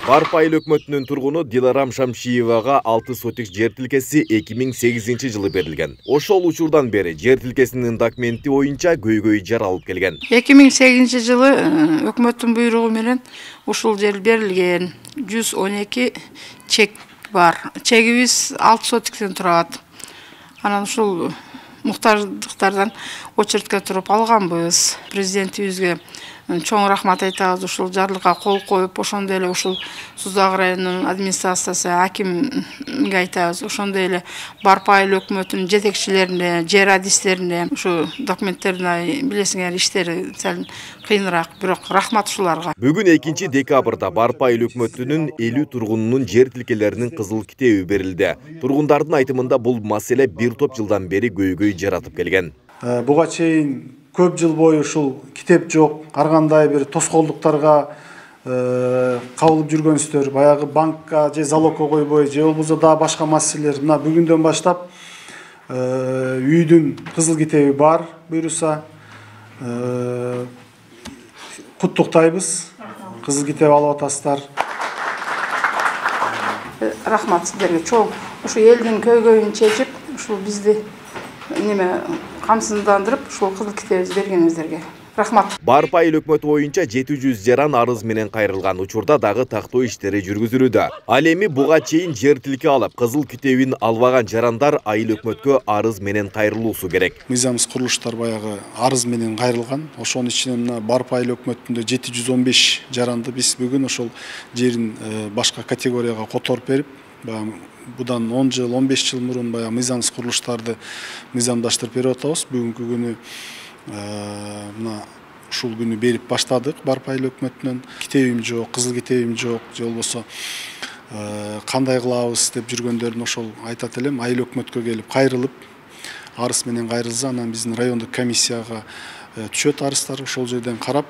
Барпы айыл өкмөтүнүн тургуну Диларам Шамшиевага 6 сотик жер тилкеси 2008 жылы берилген. Ошол учурдан бери жер тилкесинин документи боюнча көйгөй жар алып келген. 2008 жылы өкмөттүн буйругу менен ушул жер берилген. 112 чек бар. Чегибиз 6 сотиктен турат. Анан ушул муктаждыктардан очередке туруп алганбыз. Президентибизге чоң рахмат айтабыз. Ушул жарлыкка кол коюп, ошондой эле ушул Суздагы районунун администрациясы, акимге айтабыз. Ошондой эле Барпы айыл өкмөтүнүн жетекчилерине, жер адистерине ушу документтердин билесиңер иштери сәл кыйыныраак, бирок рахмат ушуларга. Бүгүн 2 декабрда Барпы айыл өкмөтүнүн 50 тургунунун жер тилкелеринин кызыл китеби берилди. Тургундардын айтымында бул маселе бир топ жылдан бери көйгөй жаратып келген. Буга чейин көп жыл бою ушул китеп жок, ар кандай бир тоскоолдуктарга кабылып жүргөнсүздөр, баягы банкка же залогко койбой, же болбосо да башка маселелер. Мына бүгүндөн баштап үйдүн кызыл китеби бар буйруса. Куттуктайбыз. Кызыл китеп алып атасыздар. Рахмат сиздерге чоң. Ушу элдин көйгөйүн чечип, ушул бизди камсыздандырып, ушул кызыл китебибизди бергениңиздерге рахмат. Барпы айыл өкмөтү боюнча 700 жаран арыз менен кайрылган. Учурда дагы тактоо иштери жүргүзүлүүдө. Ал эми буга чейин жер тилке алып, кызыл китебин албаган жарандар айыл өкмөткө арыз менен кайрылуусу керек. Мыйзамсыз курулуштар баягы арыз менен кайрылган. Ошонун ичинен Барпы айыл өкмөтүндө 715 жаранды биз бүгүн ошол жерин башка категорияга которуп берип, будан 10 жыл, 15 жыл мурун баягы мыйзамсыз курулуштарды мыйзамдаштырып берип атабыз. Бүгүнкү күнү мына ушул күнү берип баштадык. Барпы айыл өкмөтүнөн китебим жок, кызыл китебим жок, же болбосо кандай кылабыз деп жүргөндөрүн ошол айтат элем. Айыл өкмөткө келип кайрылып, арыз менен кайрылса, анан биздин райондук комиссияга түшөт арыздар. Ошол жерден карап,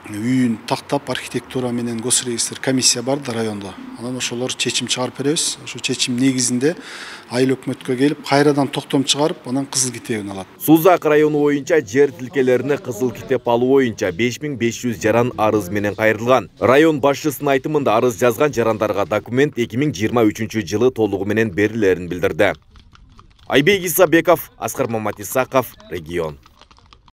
үйүн тактап, архитектура менен госрегистр комиссия бар да райондо. Анан ошолор чечим чыгарып беребиз. Ошо чечим негизинде айыл өкмөткө келип, кайрадан токтом чыгарып, анан кызыл китебин алат. Суздагы району боюнча жер тилкелерине кызыл китеп алуу боюнча 5500 жаран арыз менен кайрылган. Район башчысынын айтымында арыз жазган жарандарга документ 2023 жылы толугу менен берилерин билдирди. Айбек Исабеков, Аскар Маматисаков, Регион.